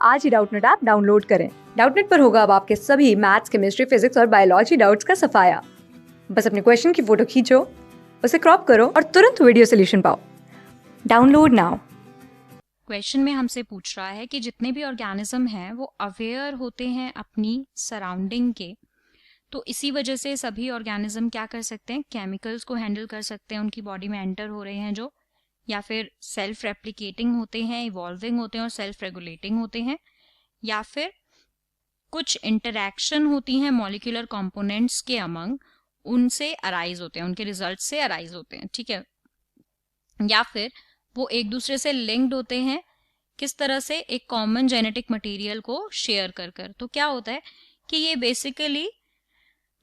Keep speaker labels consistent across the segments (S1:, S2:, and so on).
S1: आज ही Doubtnut app download करें। Doubtnut पर होगा अब आपके सभी मैथ्स, केमिस्ट्री, फिजिक्स और बायोलॉजी डाउट्स का सफाया। बस अपने क्वेश्चन की फोटो खींचो, उसे क्रॉप करो और तुरंत वीडियो सोल्यूशन पाओ। Download now.
S2: क्वेश्चन में हमसे पूछ रहा है कि जितने भी ऑर्गेनिज्म हैं वो अवेयर होते हैं अपनी सराउंडिंग के, तो इसी वजह से सभी ऑर्गेनिज्म क्या कर सकते हैं, केमिकल्स को हैंडल कर सकते हैं, उनकी बॉडी में एंटर हो रहे हैं जो, या फिर सेल्फ रेप्लिकेटिंग होते हैं, इवॉल्विंग होते हैं और सेल्फ रेगुलेटिंग होते हैं, या फिर कुछ इंटरैक्शन होती हैं मॉलिक्यूलर कंपोनेंट्स के अमंग, उनसे अराइज होते हैं, उनके रिजल्ट से अराइज होते हैं, ठीक है, या फिर वो एक दूसरे से लिंक्ड होते हैं। किस तरह से? एक कॉमन जेनेटिक मटेरियल को शेयर कर कर। तो क्या होता है कि ये बेसिकली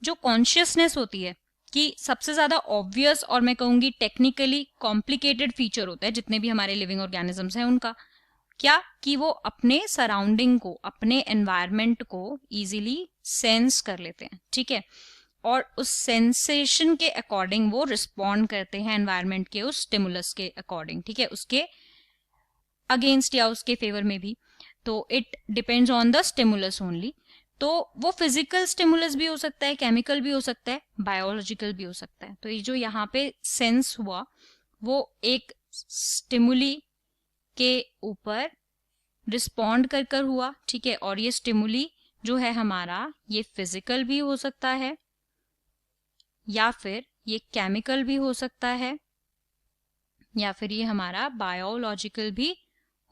S2: जो कॉन्शियसनेस होती है, कि सबसे ज्यादा ऑब्वियस और मैं कहूंगी टेक्निकली कॉम्प्लिकेटेड फीचर होता है जितने भी हमारे लिविंग ऑर्गेनिजम्स हैं उनका, क्या कि वो अपने सराउंडिंग को, अपने एनवायरमेंट को इजीली सेंस कर लेते हैं, ठीक है, और उस सेंसेशन के अकॉर्डिंग वो रिस्पॉन्ड करते हैं एनवायरमेंट के उस स्टिमुलस के अकॉर्डिंग, ठीक है, उसके अगेंस्ट या उसके फेवर में भी। तो it depends on the stimulus only. तो वो फिजिकल स्टिमुलस भी हो सकता है, केमिकल भी हो सकता है, बायोलॉजिकल भी हो सकता है। तो ये जो यहाँ पे सेंस हुआ वो एक स्टिमुली के ऊपर रिस्पॉन्ड कर कर हुआ, ठीक है, और ये स्टिमुली जो है हमारा, ये फिजिकल भी हो सकता है या फिर ये केमिकल भी हो सकता है या फिर ये हमारा बायोलॉजिकल भी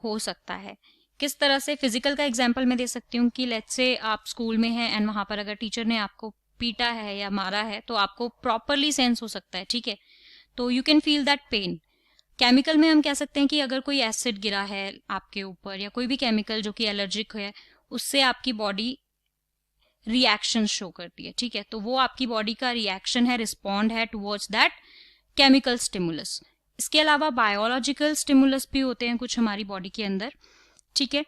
S2: हो सकता है। किस तरह से? फिजिकल का एग्जांपल मैं दे सकती हूँ कि लेट्स से आप स्कूल में हैं एंड वहां पर अगर टीचर ने आपको पीटा है या मारा है तो आपको प्रॉपरली सेंस हो सकता है, ठीक है, तो you can feel that pain. Chemical में हम कह सकते हैं कि अगर कोई एसिड गिरा है आपके ऊपर या कोई भी केमिकल जो कि एलर्जिक है, उससे आपकी बॉडी रिएक्शन शो करती है, ठीक है, तो वो आपकी बॉडी का रिएक्शन है, रिस्पॉन्ड है टुवर्ड्स दैट केमिकल स्टिमुलस। इसके अलावा बायोलॉजिकल स्टिमुलस भी होते हैं कुछ हमारी बॉडी के अंदर, ठीक है।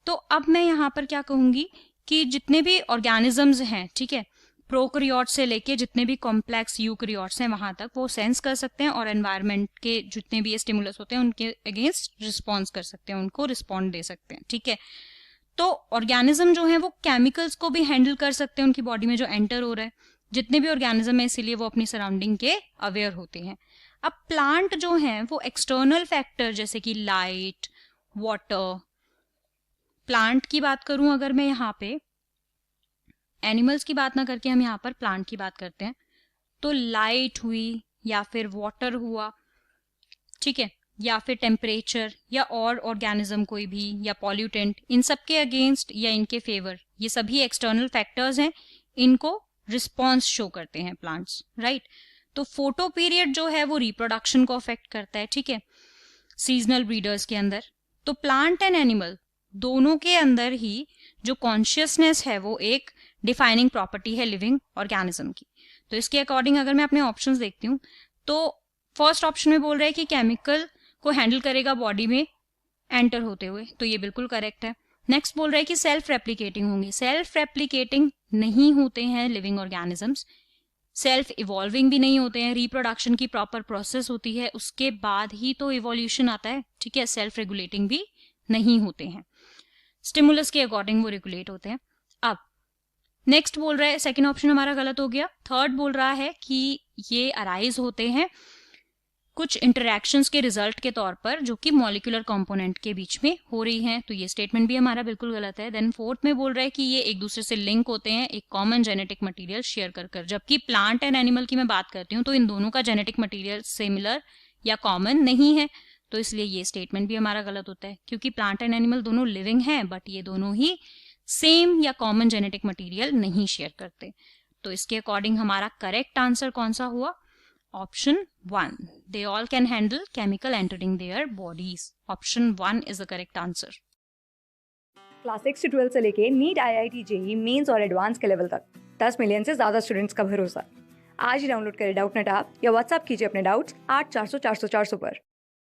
S2: तो अब मैं यहाँ पर क्या कहूंगी कि जितने भी ऑर्गेनिजम्स हैं, ठीक है, प्रोकैरियोट से लेके जितने भी कॉम्प्लेक्स यूकैरियोट्स हैं वहां तक वो सेंस कर सकते हैं और एनवायरनमेंट के जितने भी स्टिमुलस होते हैं उनके अगेंस्ट रिस्पॉन्स कर सकते हैं, उनको रिस्पॉन्ड दे सकते हैं, ठीक है। तो ऑर्गेनिज्म जो है वो केमिकल्स को भी हैंडल कर सकते हैं उनकी बॉडी में जो एंटर हो रहा है, जितने भी ऑर्गेनिज्म है, इसीलिए वो अपनी सराउंडिंग के अवेयर होते हैं। अब प्लांट जो है वो एक्सटर्नल फैक्टर जैसे कि लाइट, वाटर, प्लांट की बात करूं अगर मैं यहाँ पे, एनिमल्स की बात ना करके हम यहाँ पर प्लांट की बात करते हैं, तो लाइट हुई या फिर वाटर हुआ, ठीक है, या फिर टेम्परेचर या और ऑर्गेनिज्म कोई भी या पॉल्यूटेंट, इन सब के अगेंस्ट या इनके फेवर, ये सभी एक्सटर्नल फैक्टर्स हैं, इनको रिस्पॉन्स शो करते हैं प्लांट्स, राइट। तो फोटो पीरियड जो है वो रिप्रोडक्शन को अफेक्ट करता है, ठीक है, सीजनल ब्रीडर्स के अंदर। तो प्लांट एंड एनिमल दोनों के अंदर ही जो कॉन्शियसनेस है वो एक डिफाइनिंग प्रॉपर्टी है लिविंग ऑर्गेनिज्म की। तो इसके अकॉर्डिंग अगर मैं अपने ऑप्शंस देखती हूँ तो फर्स्ट ऑप्शन में बोल रहा है कि केमिकल को हैंडल करेगा बॉडी में एंटर होते हुए, तो ये बिल्कुल करेक्ट है। नेक्स्ट बोल रहा है कि सेल्फ रेप्लिकेटिंग होंगी, सेल्फ रेप्लिकेटिंग नहीं होते हैं लिविंग ऑर्गेनिजम्स, सेल्फ इवॉल्विंग भी नहीं होते हैं, रिप्रोडक्शन की प्रॉपर प्रोसेस होती है उसके बाद ही तो इवोल्यूशन आता है, ठीक है, सेल्फ रेगुलेटिंग भी नहीं होते हैं, स्टिमुलस के अकॉर्डिंग वो रेगुलेट होते हैं। अब नेक्स्ट बोल रहा है, सेकंड ऑप्शन हमारा गलत हो गया, थर्ड बोल रहा है कि ये अराइज होते हैं कुछ इंटरैक्शंस के रिजल्ट के तौर पर जो कि मॉलिक्यूलर कंपोनेंट के बीच में हो रही हैं, तो ये स्टेटमेंट भी हमारा बिल्कुल गलत है। देन फोर्थ में बोल रहा है कि ये एक दूसरे से लिंक होते हैं एक कॉमन जेनेटिक मटेरियल शेयर कर कर, जबकि प्लांट एंड एनिमल की मैं बात करती हूँ तो इन दोनों का जेनेटिक मटेरियल सिमिलर या कॉमन नहीं है, तो इसलिए ये स्टेटमेंट भी हमारा गलत होता है, क्योंकि प्लांट एंड एनिमल दोनों लिविंग हैं बट ये दोनों ही सेम या कॉमन जेनेटिक मटेरियल नहीं शेयर करते। तो इसके अकॉर्डिंग हमारा करेक्ट आंसर कौन सा हुआ? Option 1. They all can handle chemical entering their bodies. Option 1 is the correct answer.
S1: Class 6 से 12 से लेके नीट, IIT, जेईई मेंस और एडवांस के लेवल तक 10 मिलियन से ज्यादा स्टूडेंट्स का भरोसा। आज ही डाउनलोड करें डाउटनेट ऐप या व्हाट्सएप कीजिए अपने डाउट्स 8400 400 400 पर।